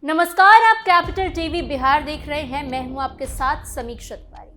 नमस्कार, आप capital TV Bihar देख रहे हैं। मैं हूं आपके साथ समीक्षा तिवारी।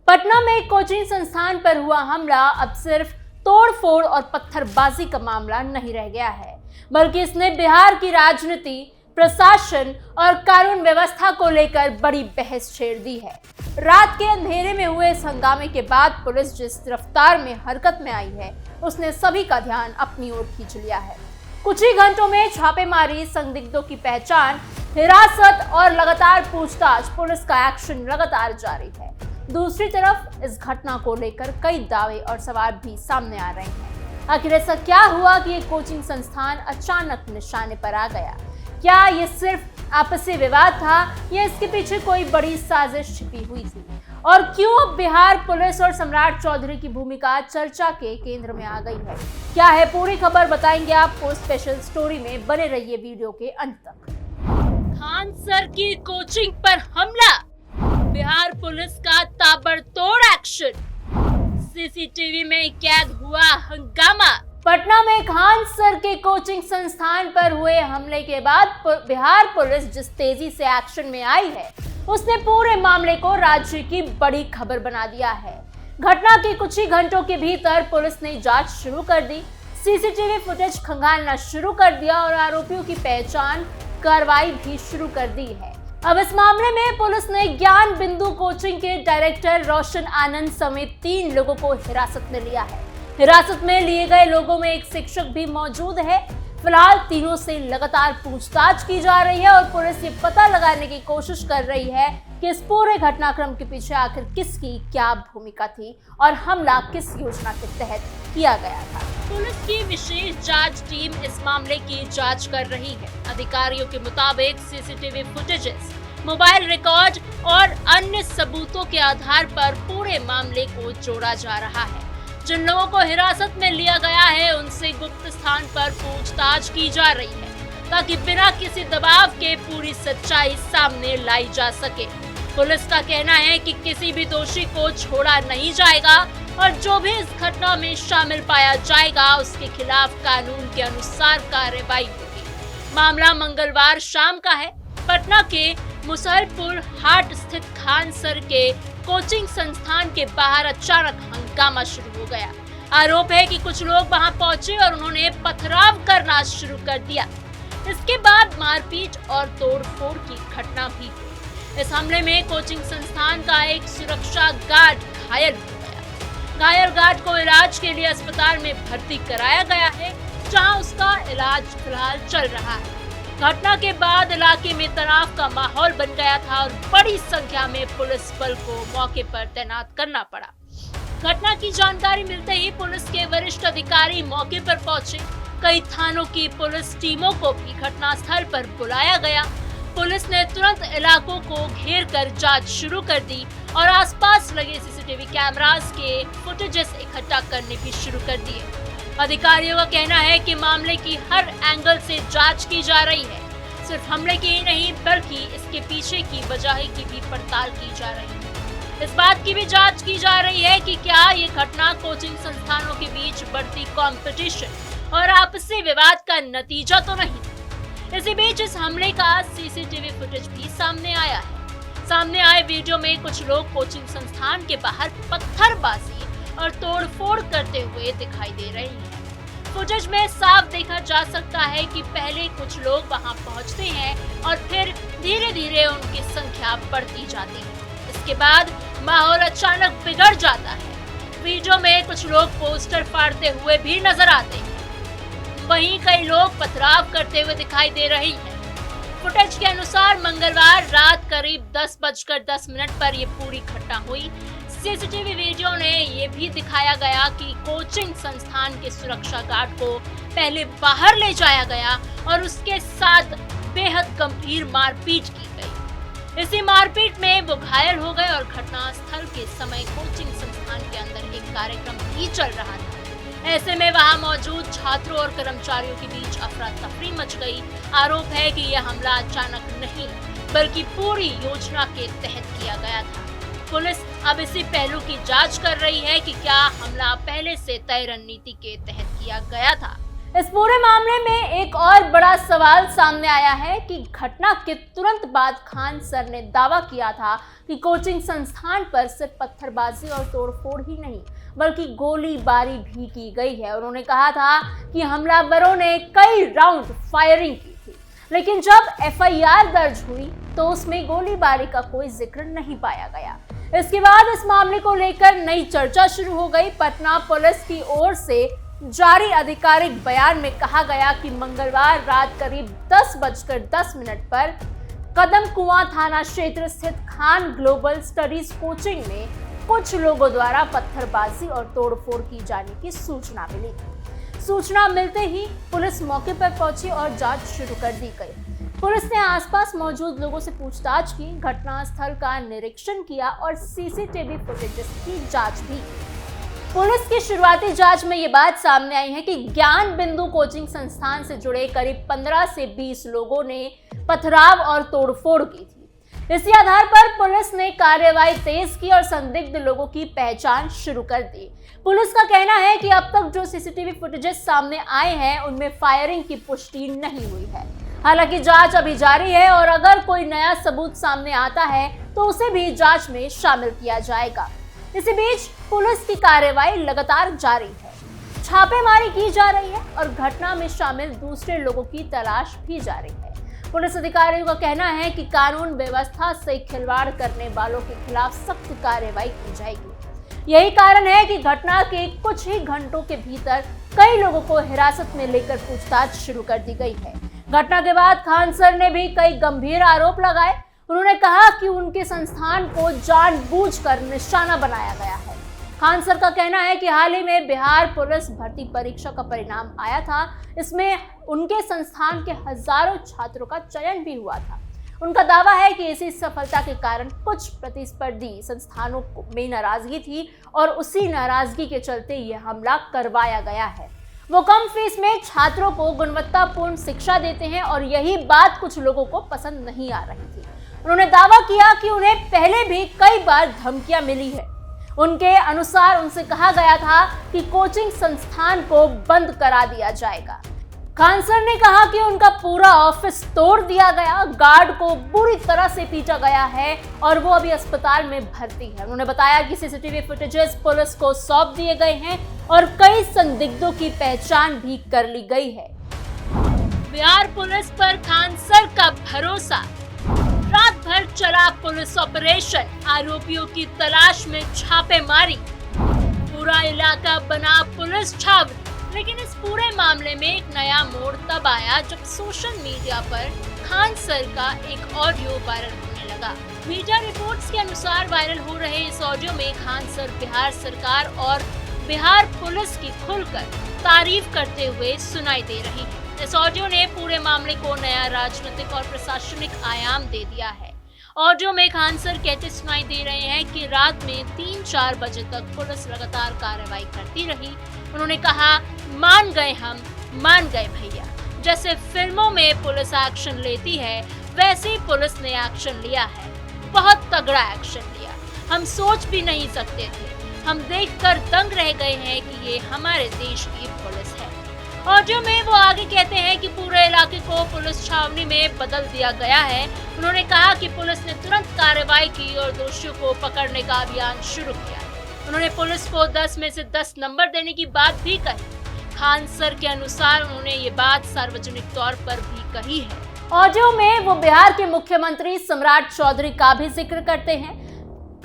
पटना में एक कोचिंग संस्थान पर हुआ हमला अब सिर्फ तोड़फोड़ और पत्थरबाजी का मामला नहीं रह गया है, बल्कि इसने बिहार की राजनीति, प्रशासन और कानून व्यवस्था को लेकर बड़ी बहस छेड़ दी है। रात के अंधेरे में हुए इस हंगामे के बाद पुलिस जिस रफ्तार में हरकत में आई है, उसने सभी का ध्यान अपनी ओर खींच लिया है। कुछ ही घंटों में छापेमारी, संदिग्धों की पहचान, हिरासत और लगातार पूछताछ, पुलिस का एक्शन लगातार जारी है। दूसरी तरफ इस घटना को लेकर कई दावे और सवाल भी सामने आ रहे हैं। आखिर ऐसा क्या हुआ कि ये कोचिंग संस्थान अचानक निशाने पर आ गया? क्या ये सिर्फ आपसी विवाद था या इसके पीछे कोई बड़ी साजिश छिपी हुई थी? और क्यों अब बिहार पुलिस और सम्राट चौधरी की भूमिका चर्चा के केंद्र में आ गई है? क्या है पूरी खबर, बताएंगे आपको स्पेशल स्टोरी में। बने रहिए वीडियो के अंत तक। खान सर की कोचिंग पर हमला, बिहार पुलिस का ताबड़तोड़ एक्शन, सीसीटीवी में कैद हुआ हंगामा। पटना में खान सर के कोचिंग संस्थान पर हुए हमले के बाद बिहार पुलिस जिस तेजी से एक्शन में आई है, उसने पूरे मामले को राज्य की बड़ी खबर बना दिया है। घटना के कुछ ही घंटों के भीतर पुलिस ने जांच शुरू कर दी, सीसीटीवी फुटेज खंगालना शुरू कर दिया और आरोपियों की पहचान, कार्रवाई भी शुरू कर दी है। अब इस मामले में पुलिस ने ज्ञान बिंदु कोचिंग के डायरेक्टर रोशन आनंद समेत 3 लोगों को हिरासत में लिया है। हिरासत में लिए गए लोगों में एक शिक्षक भी मौजूद है। फिलहाल तीनों से लगातार पूछताछ की जा रही है और पुलिस ये पता लगाने की कोशिश कर रही है कि इस पूरे घटनाक्रम के पीछे आखिर किसकी क्या भूमिका थी और हमला किस योजना के तहत किया गया था। पुलिस की विशेष जांच टीम इस मामले की जांच कर रही है। अधिकारियों के मुताबिक सीसीटीवी फुटेजेस, मोबाइल रिकॉर्ड और अन्य सबूतों के आधार पर पूरे मामले को जोड़ा जा रहा है। जिन लोगों को हिरासत में लिया गया है, उनसे गुप्त स्थान पर पूछताछ की जा रही है ताकि बिना किसी दबाव के पूरी सच्चाई सामने लाई जा सके। पुलिस का कहना है कि किसी भी दोषी को छोड़ा नहीं जाएगा और जो भी इस घटना में शामिल पाया जाएगा, उसके खिलाफ कानून के अनुसार कार्रवाई होगी। मामला मंगलवार शाम का है। पटना के मुसहलपुर हाट स्थित खान सर के कोचिंग संस्थान के बाहर अचानक हंगामा शुरू हो गया। आरोप है कि कुछ लोग वहां पहुंचे और उन्होंने पथराव करना शुरू कर दिया। इसके बाद मारपीट और तोड़फोड़ की घटना भी हुई। इस हमले में कोचिंग संस्थान का एक सुरक्षा गार्ड घायल हो गया। घायल गार्ड को इलाज के लिए अस्पताल में भर्ती कराया गया है, जहां उसका इलाज फिलहाल चल रहा है। घटना के बाद इलाके में तनाव का माहौल बन गया था और बड़ी संख्या में पुलिस बल को मौके पर तैनात करना पड़ा। घटना की जानकारी मिलते ही पुलिस के वरिष्ठ अधिकारी मौके पर पहुंचे। कई थानों की पुलिस टीमों को भी घटनास्थल पर बुलाया गया। पुलिस ने तुरंत इलाकों को घेर कर जांच शुरू कर दी और आसपास लगे सीसीटीवी कैमरास के फुटेजेस इकट्ठा करने भी शुरू कर दिए। अधिकारियों का कहना है कि मामले की हर एंगल से जांच की जा रही है। सिर्फ हमले की ही नहीं, बल्कि इसके पीछे की वजह की भी पड़ताल की जा रही है। इस बात की भी जांच की जा रही है कि क्या ये घटना कोचिंग संस्थानों के बीच बढ़ती कंपटीशन और आपसी विवाद का नतीजा तो नहीं। इसी बीच इस हमले का सीसीटीवी फुटेज भी सामने आया है। सामने आए वीडियो में कुछ लोग कोचिंग संस्थान के बाहर पत्थरबाजी और तोड़फोड़ करते हुए दिखाई दे रहे हैं। फुटेज में साफ देखा जा सकता है कि पहले कुछ लोग वहां पहुंचते हैं और फिर धीरे धीरे उनकी संख्या बढ़ती जाती है। इसके बाद माहौल अचानक बिगड़ जाता है। वीडियो में कुछ लोग पोस्टर फाड़ते हुए भी नजर आते हैं, वहीं कई लोग पथराव करते हुए दिखाई दे रही हैं। फुटेज के अनुसार मंगलवार रात करीब 10:10 पर ये पूरी घटना हुई। सीसीटीवी वीडियो ने ये भी दिखाया गया कि कोचिंग संस्थान के सुरक्षा गार्ड को पहले बाहर ले जाया गया और उसके साथ बेहद गंभीर मारपीट की गई। इसी मारपीट में वो घायल हो गए और घटनास्थल के समय कोचिंग संस्थान के अंदर एक कार्यक्रम भी चल रहा था। ऐसे में वहां मौजूद छात्रों और कर्मचारियों के बीच अफरा तफरी मच गई। आरोप है कि यह हमला अचानक नहीं, बल्कि पूरी योजना के तहत किया गया था। पुलिस अब इसी पहलू की जांच कर रही है कि क्या हमला पहले से तय रणनीति के तहत किया गया था इस पूरे मामले में एक और बड़ा सवाल सामने आया है कि घटना के तुरंत बाद खान सर ने दावा किया था कि कोचिंग संस्थान पर सिर्फ पत्थरबाजी और तोड़फोड़ ही नहीं बल्कि गोलीबारी भी की गई है। उन्होंने कहा था कि हमलावरों ने कई राउंड फायरिंग की थी, लेकिन जब एफआईआर दर्ज हुई तो उसमें गोलीबारी का कोई जिक्र नहीं पाया गया। इसके बाद इस मामले को लेकर नई चर्चा शुरू हो गई। पटना पुलिस की ओर से जारी आधिकारिक बयान में कहा गया कि मंगलवार रात करीब 10:10 पर कदम कुआं थाना क्षेत्र स्थित खान ग्लोबल स्टडीज कोचिंग में कुछ लोगों द्वारा पत्थरबाजी और तोड़फोड़ की जाने की सूचना मिली। सूचना मिलते ही पुलिस मौके पर पहुंची और जांच शुरू कर दी गई। पुलिस ने आसपास मौजूद लोगों से पूछताछ की, घटनास्थल का निरीक्षण किया और सीसीटीवी फुटेजेस की जांच भी की। पुलिस की शुरुआती जांच में ये बात सामने आई है कि ज्ञान बिंदु कोचिंग संस्थान से जुड़े करीब 15 से 20 लोगों ने पथराव और तोड़फोड़ की थी। इसी आधार पर पुलिस ने कार्रवाई तेज की और संदिग्ध लोगों की पहचान शुरू कर दी। पुलिस का कहना है कि अब तक जो सीसीटीवी फुटेजेस सामने आए हैं उनमें फायरिंग की पुष्टि नहीं हुई है। हालांकि जांच अभी जारी है और अगर कोई नया सबूत सामने आता है तो उसे भी जांच में शामिल किया जाएगा। इसी बीच पुलिस की कार्रवाई लगातार जारी है, छापेमारी की जा रही है और घटना में शामिल दूसरे लोगों की तलाश भी जारी है। पुलिस अधिकारियों का कहना है कि कानून व्यवस्था से खिलवाड़ करने वालों के खिलाफ सख्त कार्रवाई की जाएगी। यही कारण है कि घटना के कुछ ही घंटों के भीतर कई लोगों को हिरासत में लेकर पूछताछ शुरू कर दी गई है। घटना के बाद खान सर ने भी कई गंभीर आरोप लगाए। उन्होंने कहा कि उनके संस्थान को जानबूझकर निशाना बनाया गया है। खान सर का कहना है कि हाल ही में बिहार पुलिस भर्ती परीक्षा का परिणाम आया था। इसमें उनके संस्थान के हजारों छात्रों का चयन भी हुआ था। उनका दावा है कि इसी सफलता के कारण कुछ प्रतिस्पर्धी संस्थानों में नाराजगी थी और उसी नाराजगी के चलते यह हमला करवाया गया है। वो कम फीस में छात्रों को गुणवत्तापूर्ण शिक्षा देते हैं और यही बात कुछ लोगों को पसंद नहीं आ रही थी। उन्होंने दावा किया कि उन्हें पहले भी कई बार धमकियां मिली है। उनके अनुसार उनसे कहा गया था कि कोचिंग संस्थान को बंद करा दिया जाएगा। खान सर ने कहा कि उनका पूरा ऑफिस तोड़ दिया गया, गार्ड को बुरी तरह से पीटा गया है और वो अभी अस्पताल में भर्ती है। उन्होंने बताया कि सीसीटीवी फुटेजेस पुलिस को सौंप दिए गए हैं और कई संदिग्धों की पहचान भी कर ली गई है। बिहार पुलिस पर खान सर का भरोसा। रात भर चला पुलिस ऑपरेशन, आरोपियों की तलाश में छापेमारी, पूरा इलाका बना पुलिस छावनी। लेकिन इस पूरे मामले में एक नया मोड़ तब आया जब सोशल मीडिया पर खान सर का एक ऑडियो वायरल होने लगा। मीडिया रिपोर्ट्स के अनुसार वायरल हो रहे इस ऑडियो में खान सर बिहार सरकार और बिहार पुलिस की खुलकर तारीफ करते हुए सुनाई दे रही है। इस ऑडियो ने पूरे मामले को नया राजनीतिक और प्रशासनिक आयाम दे दिया है। ऑडियो में खान सर कहते सुनाई दे रहे हैं कि रात में 3-4 बजे तक पुलिस लगातार कार्रवाई करती रही। उन्होंने कहा, मान गए हम, मान गए भैया। जैसे फिल्मों में पुलिस एक्शन लेती है वैसे ही पुलिस ने एक्शन लिया है, बहुत तगड़ा एक्शन लिया। हम सोच भी नहीं सकते थे, हम देखकर दंग रह गए हैं कि ये हमारे देश की पुलिस है। ऑडियो में वो आगे कहते हैं कि पूरे इलाके को पुलिस छावनी में बदल दिया गया है। उन्होंने कहा कि पुलिस ने तुरंत कार्रवाई की और दोषियों को पकड़ने का अभियान शुरू किया। उन्होंने पुलिस को 10 में से 10 नंबर देने की बात भी कही। खान सर के अनुसार उन्होंने ये बात सार्वजनिक तौर पर भी कही है। ऑडियो में वो बिहार के मुख्यमंत्री सम्राट चौधरी का भी जिक्र करते हैं।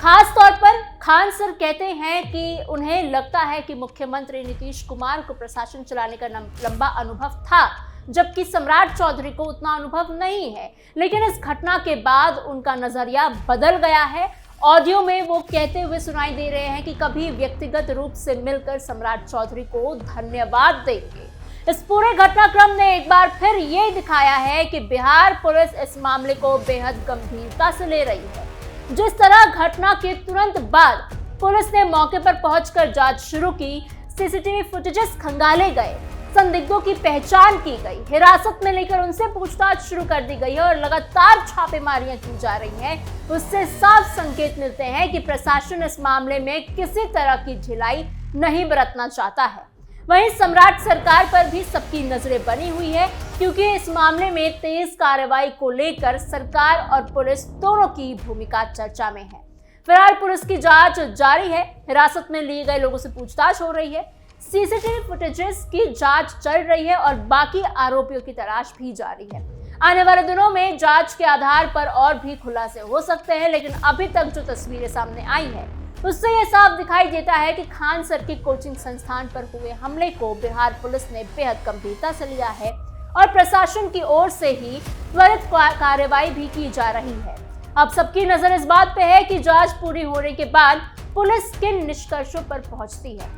खास तौर पर खान सर कहते हैं कि उन्हें लगता है कि मुख्यमंत्री नीतीश कुमार को प्रशासन चलाने का लंबा अनुभव था, जबकि सम्राट चौधरी को उतना अनुभव नहीं है। लेकिन इस घटना के बाद उनका नजरिया बदल गया है। ऑडियो में वो कहते हुए सुनाई दे रहे हैं कि कभी व्यक्तिगत रूप से मिलकर सम्राट चौधरी को धन्यवाद देंगे। इस पूरे घटनाक्रम ने एक बार फिर ये दिखाया है कि बिहार पुलिस इस मामले को बेहद गंभीरता से ले रही है। जिस तरह घटना के तुरंत बाद पुलिस ने मौके पर पहुंचकर जांच शुरू की, सीसीटीवी फुटेजेस खंगाले गए, संदिग्धों की पहचान की गई, हिरासत में लेकर उनसे पूछताछ शुरू कर दी गई है और लगातार छापेमारियां की जा रही हैं, उससे साफ संकेत मिलते हैं कि प्रशासन इस मामले में किसी तरह की ढिलाई नहीं बरतना चाहता है। वहीं सम्राट सरकार पर भी सबकी नजरें बनी हुई है, क्योंकि इस मामले में तेज कार्रवाई को लेकर सरकार और पुलिस दोनों की भूमिका चर्चा में है। फिलहाल पुलिस की जांच जारी है, हिरासत में लिए गए लोगों से पूछताछ हो रही है, सीसीटीवी फुटेजेस की जांच चल रही है और बाकी आरोपियों की तलाश भी जारी है। आने वाले दिनों में जांच के आधार पर और भी खुलासे हो सकते हैं, लेकिन अभी तक जो तस्वीरें सामने आई है उससे यह साफ दिखाई देता है कि खान सर के कोचिंग संस्थान पर हुए हमले को बिहार पुलिस ने बेहद गंभीरता से लिया है और प्रशासन की ओर से ही त्वरित कार्रवाई भी की जा रही है। अब सबकी नजर इस बात पे है कि जांच पूरी होने के बाद पुलिस किन निष्कर्षों पर पहुंचती है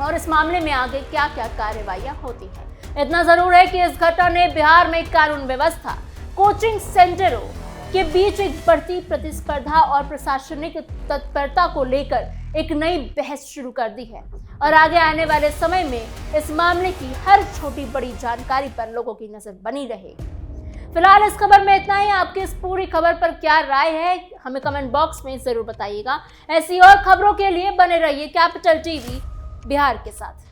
और इस मामले में आगे क्या क्या कार्रवाइयां होती हैं। इतना जरूर है कि इस घटना ने बिहार में कानून व्यवस्था, कोचिंग सेंटरों के बीच एक बढ़ती प्रतिस्पर्धा और प्रशासनिक तत्परता को लेकर एक नई बहस शुरू कर दी है और आगे आने वाले समय में इस मामले की हर छोटी बड़ी जानकारी पर लोगों की नजर बनी रहेगी। फिलहाल इस खबर में इतना ही। आपकी इस पूरी खबर पर क्या राय है हमें कमेंट बॉक्स में जरूर बताइएगा। ऐसी और खबरों के लिए बने रहिए कैपिटल टीवी बिहार के साथ।